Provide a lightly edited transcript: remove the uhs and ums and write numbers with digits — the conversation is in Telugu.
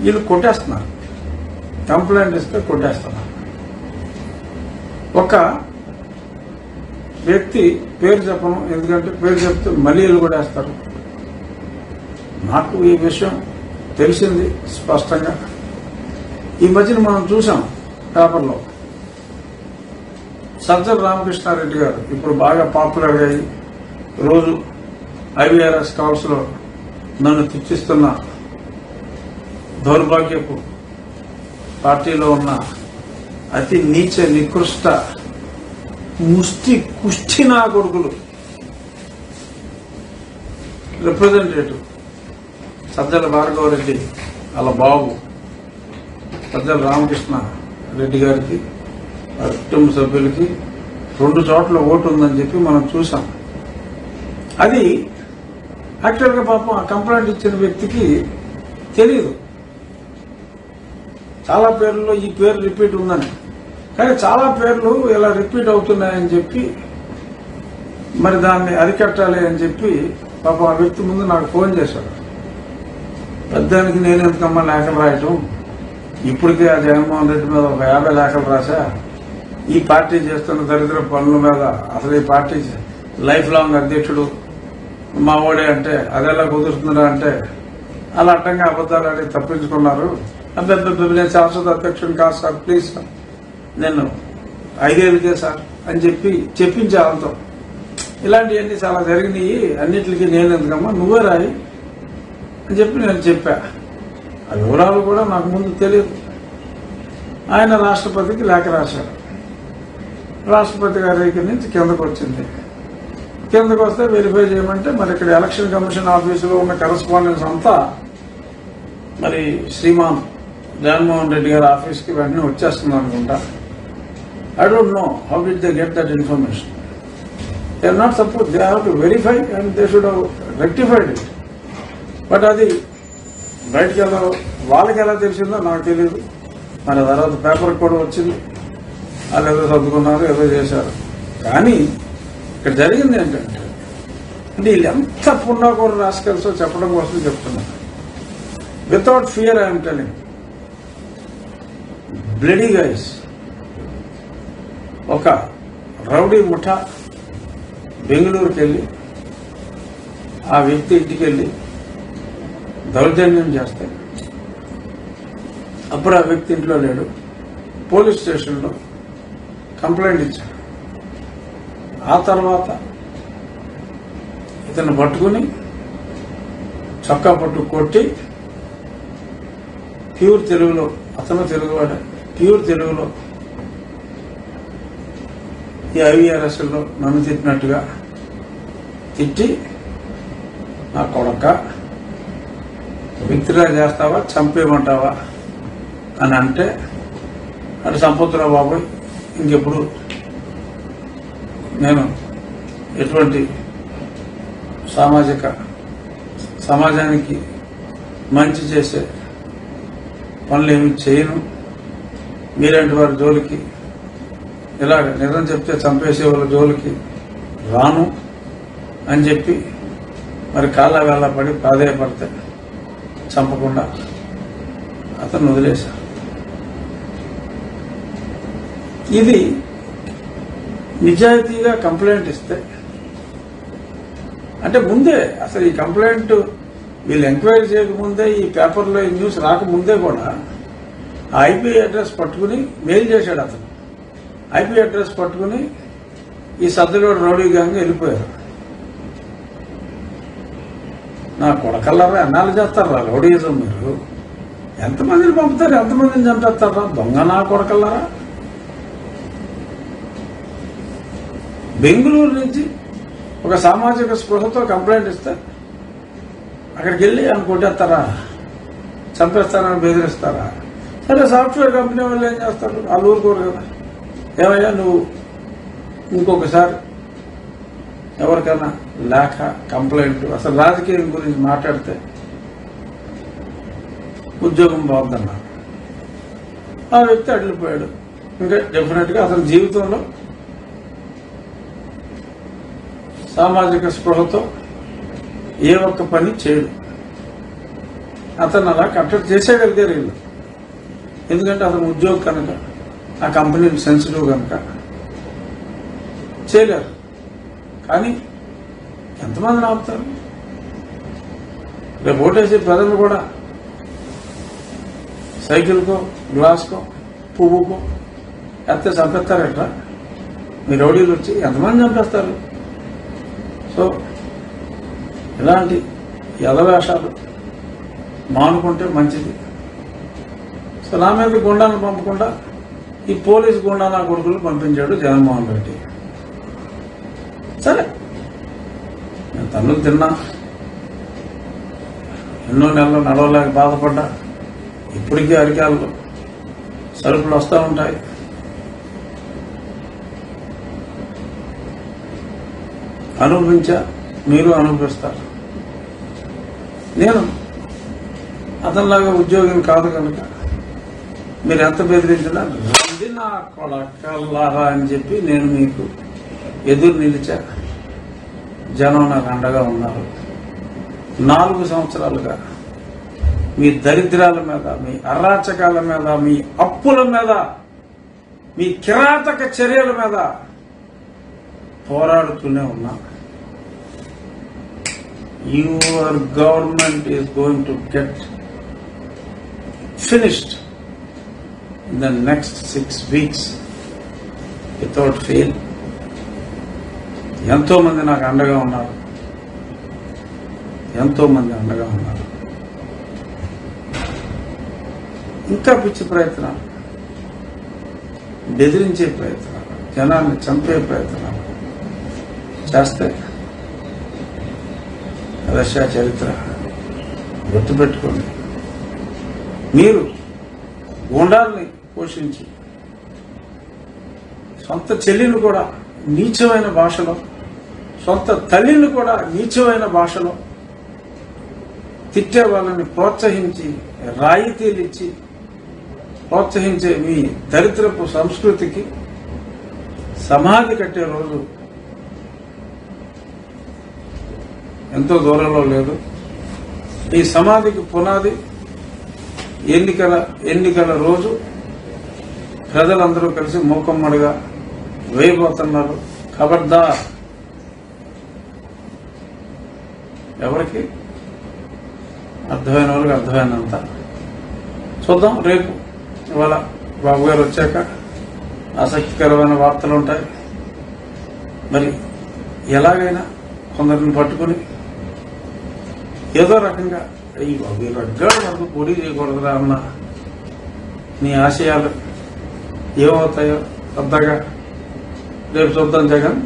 వీళ్ళు కొట్టేస్తున్నారు, కంప్లైంట్ ఇస్తే కొట్టేస్తున్నారు. ఒక వ్యక్తి పేరు చెప్పను, ఎందుకంటే పేరు చెప్తే మళ్ళీ వీళ్ళు కూడా వేస్తారు. నాకు ఈ విషయం తెలిసింది స్పష్టంగా. ఈ మధ్యన మనం చూసాం పేపర్లో, సజ్జల రామకృష్ణారెడ్డి గారు ఇప్పుడు బాగా పాపులర్ అయ్యి రోజు IVRS కాల్స్ లో నన్ను తిట్టిస్తున్న దౌర్భాగ్యపు పార్టీలో ఉన్న అతి నీచ నికృష్ట కుష్టి నా కొడుకులు రిప్రజెంటేటివ్ సజ్జల భార్గవరెడ్డి వాళ్ళ బాబు సజ్జల రామకృష్ణ రెడ్డి గారికి కుటుంబ సభ్యులకి 2 చోట్ల ఓటు ఉందని చెప్పి మనం చూసాం. అది యాక్చువల్గా పాపం ఆ కంప్లైంట్ ఇచ్చిన వ్యక్తికి తెలియదు. చాలా పేర్లలో ఈ పేరు రిపీట్ ఉందని, కానీ చాలా పేర్లు ఇలా రిపీట్ అవుతున్నాయని చెప్పి మరి దాన్ని అరికట్టాలి అని చెప్పి పాపం ఆ వ్యక్తి ముందు నాకు ఫోన్ చేశాడు. పెద్దానికి నేను ఎందుకమ్మా లేఖలు రాయటం, ఇప్పటికే ఆ జగన్మోహన్ రెడ్డి మీద ఒక 50 లేఖలు రాశా. ఈ పార్టీ చేస్తున్న దరిద్ర పనుల మీద అసలు ఈ పార్టీ లైఫ్ లాంగ్ అధ్యక్షుడు మా ఓడే అంటే అదెలా కుదురుతుందా అంటే అలా అడ్డంగా అబద్దాలు ఆడి తప్పించుకున్నారు. అబ్బాయి నేను శాశ్వత అధ్యక్షుడు కాదు సార్, ప్లీజ్ సార్, నేను 5 ఏళ్ళకే సార్ అని చెప్పి చెప్పించే వాళ్ళతో. ఇలాంటివన్నీ చాలా జరిగినాయి, అన్నిటికీ నేను ఎందుకమ్మా నువ్వే రాయి అని చెప్పి నేను చెప్పా. ఆ వివరాలు కూడా నాకు ముందు తెలియదు. ఆయన రాష్ట్రపతికి లేఖ రాశారు. రాష్ట్రపతి గారి దగ్గర నుంచి కిందకు వచ్చింది. కిందకు వస్తే వెరిఫై చేయమంటే మరి ఇక్కడ ఎలక్షన్ కమిషన్ ఆఫీసులో ఉన్న కరెస్పాండెన్స్ అంతా మరి శ్రీమాన్ జగన్మోహన్ రెడ్డి గారి ఆఫీస్కి వెంటనే వచ్చేస్తుంది అనుకుంటా. I don't know how did they get that information. They are not suppose, they have to verify and they should have rectified it. But అది బయటకు ఎలా వాళ్ళకి ఎలా తెలిసిందో నాకు తెలియదు. మరి తర్వాత పేపర్ కూడా వచ్చింది, వాళ్ళు ఏదో సర్దుకున్నారు, ఏదో చేశారు. కానీ ఇక్కడ జరిగింది ఏంటంటే వీళ్ళు ఎంత పున్నాకూర రాసుకెళ్సో చెప్పడం కోసం చెప్తున్నారు. Without fear I'm telling, bloody guys. ఒక రౌడీ ముఠా బెంగళూరుకి వెళ్ళి ఆ వ్యక్తి ఇంటికి వెళ్ళి దౌర్జన్యం చేస్తే అప్పుడు ఆ వ్యక్తి ఇంట్లో లేడు, పోలీస్ స్టేషన్లో కంప్లైంట్ ఇచ్చాడు. ఆ తర్వాత ఇతను పట్టుకుని చొక్కా పట్టు కొట్టి ప్యూర్ తెలుగులో, అతను తెలుగువాడే, ప్యూర్ తెలుగులో ఈ IVRSలో నన్ను తిట్టినట్టుగా తిట్టి, నా కొడక విత్డ్రా చేస్తావా చంపేయమంటావా అని అంటే, అటు సంపత్రావు బాబు ఇంకెప్పుడు నేను ఎటువంటి సమాజానికి మంచి చేసే పనులు ఏమి చేయను, మీలాంటి వారి జోలికి, ఇలాగ నిజం చెప్తే చంపేసే వాళ్ళ జోలికి రాను అని చెప్పి మరి కాళ్ళ వేళ పడి ప్రాధేయపడితే చంపకుండా అతను వదిలేశారు. ఇది నిజాయితీగా కంప్లైంట్ ఇస్తే, అంటే ముందే అసలు ఈ కంప్లైంట్ వీళ్ళు ఎంక్వైరీ చేయకముందే, ఈ పేపర్లో ఈ న్యూస్ రాకముందే కూడా ఆ IP అడ్రస్ పట్టుకుని మెయిల్ చేశాడు అతను. IP అడ్రస్ పట్టుకుని ఈ సద్దులోడు రౌడీ గ్యాంగ్ వెళ్ళిపోయారు. నా కొడకల్లారా ఎన్నాళ్ళు చేస్తారా రౌడీయిజం? మీరు ఎంతమందిని పంపుతారు, ఎంతమందిని చంపేస్తారా దొంగ నా కొడకల్లారా? బెంగళూరు నుంచి ఒక సామాజిక స్పృహతో కంప్లైంట్ ఇస్తే అక్కడికి వెళ్ళి ఆయన కొట్టేస్తారా, చంపేస్తారని బెదిరిస్తారా? సరే, సాఫ్ట్వేర్ కంపెనీ వాళ్ళు ఏం చేస్తారు, వాళ్ళు ఊరుకోరు కదా. ఏమయ్యా నువ్వు ఇంకొకసారి ఎవరికైనా లేఖ, కంప్లైంట్, అసలు రాజకీయం గురించి మాట్లాడితే ఉద్యోగం బాగుందన్నారు. ఆ వ్యక్తి అడిగిపోయాడు. ఇంకా డెఫినెట్ గా అతని జీవితంలో సామాజిక స్పృహతో ఏ ఒక్క పని చేయడు. అతను అలా కట్టడి చేసేయగలిగారు వీళ్ళు. ఎందుకంటే అతను ఉద్యోగం కనుక, ఆ కంపెనీ సెన్సిటివ్ కనుక చేయలేరు. కానీ ఎంతమందిని ఆపుతారు? రేపు ఓటేసే ప్రజలు కూడా సైకిల్కో, గ్లాస్కో, పువ్వుకో ఎత్తే చంపేస్తారట. మీ రౌడీలు వచ్చి ఎంతమంది చంపేస్తారు? సో ఇలాంటి యథవేషాలు మానుకుంటే మంచిది. సో నా మీద గుండాలను పంపకుండా ఈ పోలీసు గుండా కొడుకులు పంపించాడు జగన్మోహన్ రెడ్డి. సరే, నేను తన్నులు తిన్నా, ఎన్నో నెలలు నడవలేక బాధపడ్డా, ఇప్పటికీ అరికాళ్ళు సరుకులు వస్తూ ఉంటాయి. అనుభవించా, మీరు అనుభవిస్తారు. నేను అతనిలాగా ఉద్యోగం కాదు కనుక మీరు ఎంత బెదిరించినా రండి నా కొడకల్లారా అని చెప్పి నేను మీకు ఎదురు నిలిచా. జనం నాకు అండగా ఉన్నారు. 4 సంవత్సరాలుగా మీ దరిద్రాల మీద, మీ అరాచకాల మీద, మీ అప్పుల మీద, మీ కిరాతక చర్యల మీద పోరాడుతూనే ఉన్నా. Your government is going to get finished in the next 6 weeks without fail. ఎంతో మంది నాకు అండగా ఉన్నారు. ఎంతో మంది అండగా ఉన్నారు. ఇంకా పిచ్చి ప్రయత్నాలు, బెదిరించే ప్రయత్నాలు, జనాన్ని చంపే ప్రయత్నాలు చేస్తే రష్యా చరిత్ర గుర్తుపెట్టుకోండి. మీరు గుండాల్ని పోషించి సొంత చెల్లిని కూడా నీచమైన భాషలో, సొంత తల్లిని కూడా నీచమైన భాషలో తిట్టే వాళ్ళని ప్రోత్సహించి, రాయితీలు ఇచ్చి ప్రోత్సహించే మీ దరిద్రపు సంస్కృతికి సమాధి కట్టే రోజు ఎంతో దూరంలో లేదు. ఈ సమాధికి పునాది ఎన్నికల రోజు ప్రజలందరూ కలిసి మూకమ్మడిగా వేయబోతున్నారు. ఖబర్దార్. ఎవరికి అర్థమైన వాళ్ళకి అర్థమైనంత చూద్దాం. రేపు ఇవాళ బాబు గారు వచ్చాక ఆసక్తికరమైన వార్తలు ఉంటాయి. మరి ఎలాగైనా కొందరిని పట్టుకుని ఏదో రకంగా ఈ రగ్గాడు వరకు పోటీ చేయకూడదురా అన్న నీ ఆశయాలు ఏమవుతాయో పెద్దగా రేపు చూద్దాం. జగన్